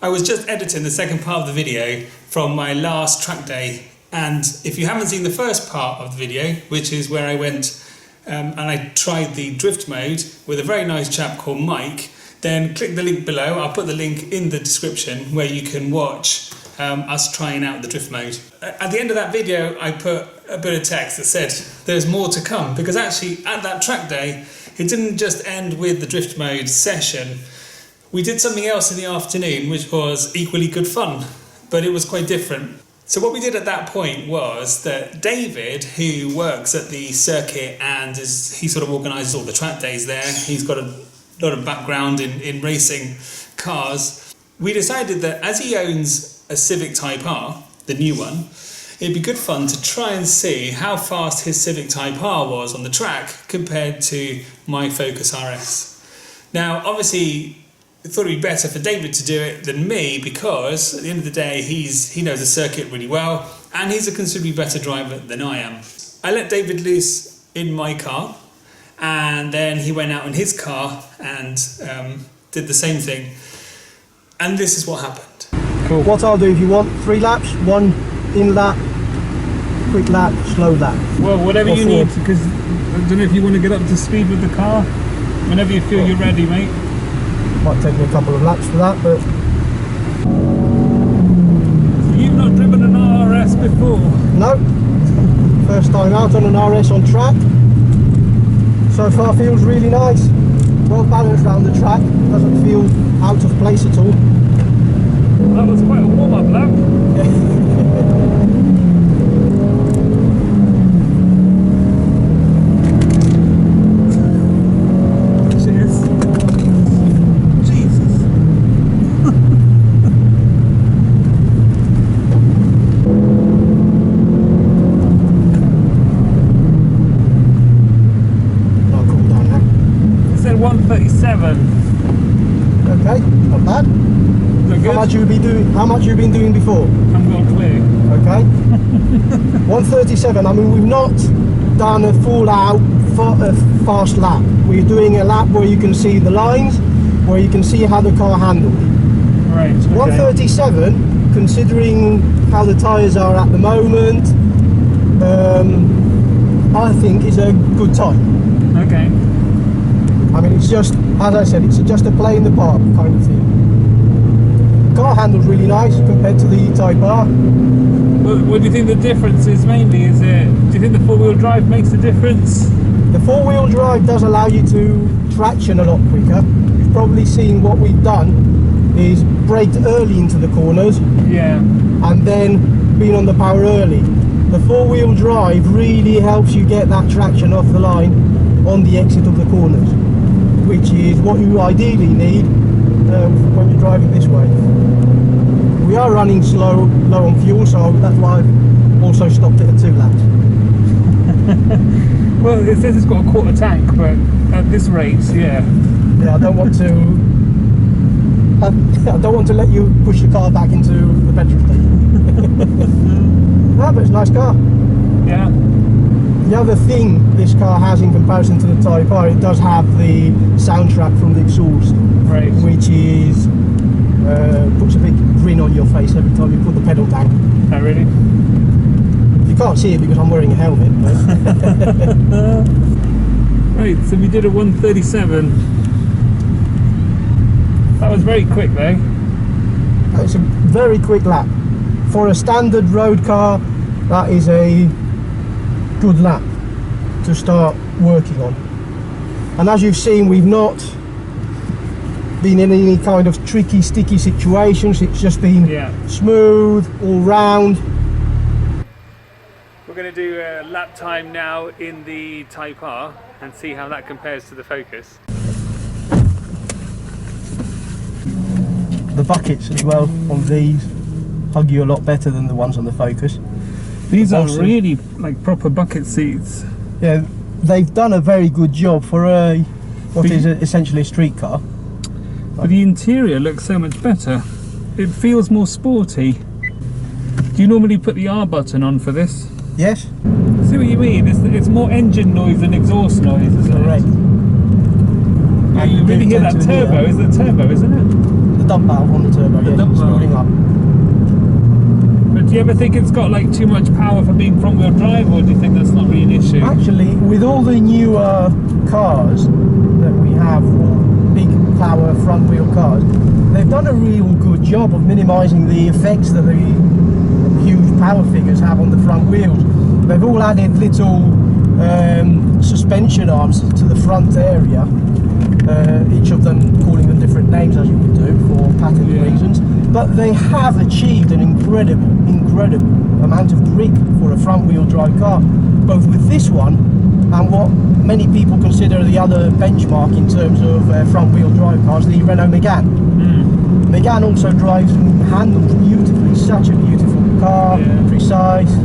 I was just editing the second part of the video from my last track day, and if you haven't seen the first part of the video, which is where I went and I tried the drift mode with a very nice chap called Mike, then click the link below. I'll put the link in the description where you can watch us trying out the drift mode. At the end of that video, I put a bit of text that said there's more to come, because actually at that track day, it didn't just end with the drift mode session. We did something else in the afternoon which was equally good fun, but it was quite different. So what we did at that point was that David, who works at the circuit and he sort of organises all the track days there, he's got a lot of background in racing cars. We decided that as he owns a Civic Type R, the new one, it'd be good fun to try and see how fast his Civic Type R was on the track compared to my Focus RS. Now, obviously, I thought it'd be better for David to do it than me, because at the end of the day, he knows the circuit really well, and he's a considerably better driver than I am. I let David loose in my car, and then he went out in his car and did the same thing. And this is what happened. Cool. What I'll do, if you want 3 laps, 1 in lap, quick lap, slow lap. Well, whatever you need, because I don't know if you want to get up to speed with the car. Whenever you feel you're ready, mate. Might take me a couple of laps for that, but... So you've not driven an RS before? No. First time out on an RS on track. So far feels really nice. Well balanced around the track. Doesn't feel out of place at all. That was quite a warm-up lap. Okay, not bad. How much you been doing before? I'm not clear. Okay. 137. I mean, we've not done a full out fast lap. We're doing a lap where you can see the lines, where you can see how the car handled. Right. Okay. 137, considering how the tyres are at the moment, I think is a good time. Okay. I mean, it's just, as I said, it's just a play in the park kind of thing. Car handles really nice compared to the Type R. Well, what do you think the difference is mainly? Do you think the 4-wheel drive makes a difference? The 4-wheel drive does allow you to traction a lot quicker. You've probably seen what we've done is braked early into the corners. Yeah. And then been on the power early. The 4-wheel drive really helps you get that traction off the line on the exit of the corners, which is what you ideally need when you're driving this way. We are running low on fuel, so that's why I've also stopped it at 2 laps. Well, it says it's got a quarter tank, but at this rate, yeah. Yeah, I don't want to let you push the car back into the petrol station. No, but it's a nice car. Yeah. The other thing this car has in comparison to the Type R, it does have the soundtrack from the exhaust, right, which is puts a big grin on your face every time you put the pedal down. Oh, really? You can't see it because I'm wearing a helmet. Right, so we did a 137. That was very quick though. It's a very quick lap. For a standard road car, that is a good lap to start working on. And as you've seen, we've not been in any kind of tricky, sticky situations. It's just been smooth all round. We're going to do a lap time now in the Type R and see how that compares to the Focus. The buckets as well on these hug you a lot better than the ones on the Focus. These are really like proper bucket seats. Yeah, they've done a very good job for what is essentially a street car. But the interior looks so much better. It feels more sporty. Do you normally put the R button on for this? Yes. See what you mean? It's more engine noise than exhaust noise, isn't Correct. it? Yeah, you really hear that turbo. It's the turbo, isn't it? The dump valve on the turbo. The yes. dump you ever think it's got like too much power for being front wheel drive, or do you think that's not really an issue? Actually, with all the newer cars that we have, all big power front wheel cars, they've done a real good job of minimising the effects that the huge power figures have on the front wheels. They've all added little suspension arms to the front area, each of them calling them different names, as you would do for patenting reasons, but they have achieved an incredible amount of grip for a front wheel drive car, both with this one and what many people consider the other benchmark in terms of front wheel drive cars, the Renault Megane. Megane also drives and handles beautifully, such a beautiful car, precise.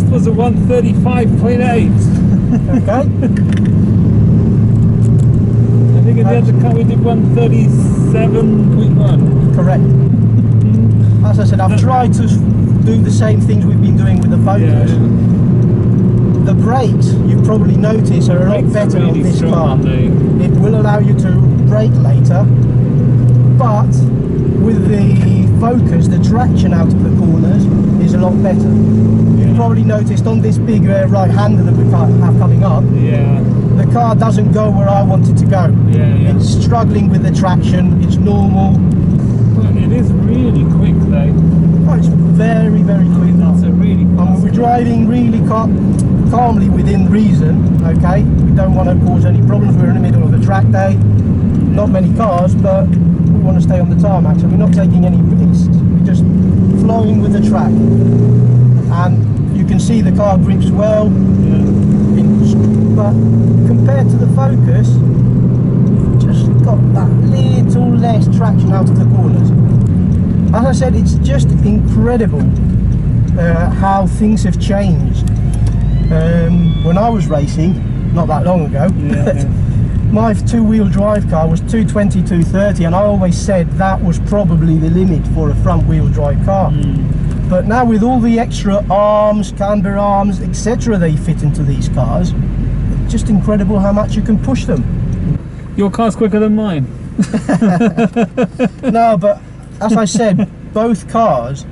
Was a 135.8. Okay. I think in the other car we did 137.1. Correct. As I said, I've tried to do the same things we've been doing with the Focus. The brakes, you've probably noticed, are a lot better on this car. It will allow you to brake later, but with the Focus, the traction out of the corners is a lot better. You've probably noticed on this big right-hander that we have coming up, the car doesn't go where I want it to go. It's struggling with the traction, it's normal. Well, it is really quick though. Oh, it's very, very quick. That's a really fast. We're driving really calmly within reason, okay? We don't want to cause any problems. We're in the middle of a track day. Not many cars, but we want to stay on the tarmac, so we're not taking any risks. We're just flowing with the track. And you can see the car grips well, but compared to the Focus, just got that little less traction out of the corners. As I said, it's just incredible how things have changed. When I was racing, not that long ago, my two-wheel drive car was 220, 230, and I always said that was probably the limit for a front-wheel drive car. But now with all the extra arms, camber arms, etc. they fit into these cars, it's just incredible how much you can push them. Your car's quicker than mine. No, but as I said, both cars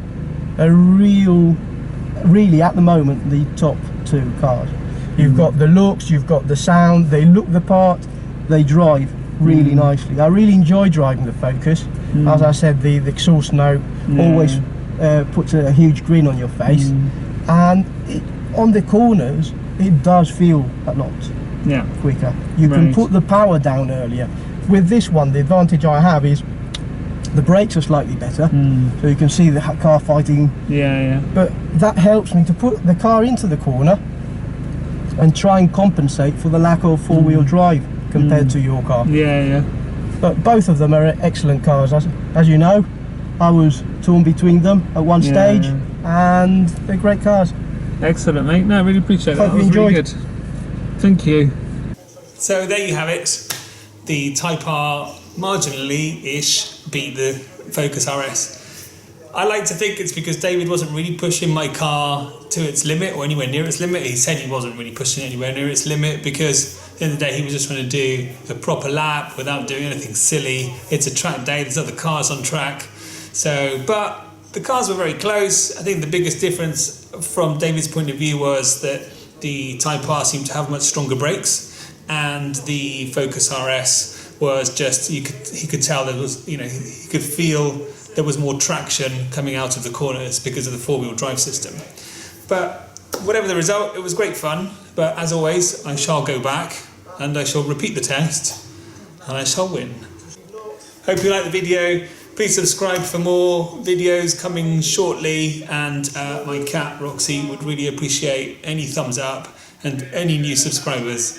are really at the moment the top two cars. You've got the looks, you've got the sound, they look the part, they drive really nicely. I really enjoy driving the Focus. As I said, the exhaust note always puts a huge grin on your face, and on the corners it does feel a lot quicker. You can put the power down earlier. With this one, the advantage I have is the brakes are slightly better, so you can see the car fighting. But that helps me to put the car into the corner and try and compensate for the lack of four-wheel drive compared to your car. But both of them are excellent cars. As you know, I was torn between them at one stage, and they're great cars. Excellent, mate. No, I really appreciate that. Hope you enjoyed. Really good. Thank you. So there you have it. The Type R marginally-ish beat the Focus RS. I like to think it's because David wasn't really pushing my car to its limit or anywhere near its limit. He said he wasn't really pushing anywhere near its limit because at the end of the day he was just trying to do a proper lap without doing anything silly. It's a track day, there's other cars on track. So, but the cars were very close. I think the biggest difference from David's point of view was that the Type R seemed to have much stronger brakes, and the Focus RS was just, he could tell there was, he could feel there was more traction coming out of the corners because of the four-wheel drive system. But whatever the result, it was great fun. But as always, I shall go back and I shall repeat the test and I shall win. Hope you liked the video. Please subscribe for more videos coming shortly, and my cat Roxy would really appreciate any thumbs up and any new subscribers.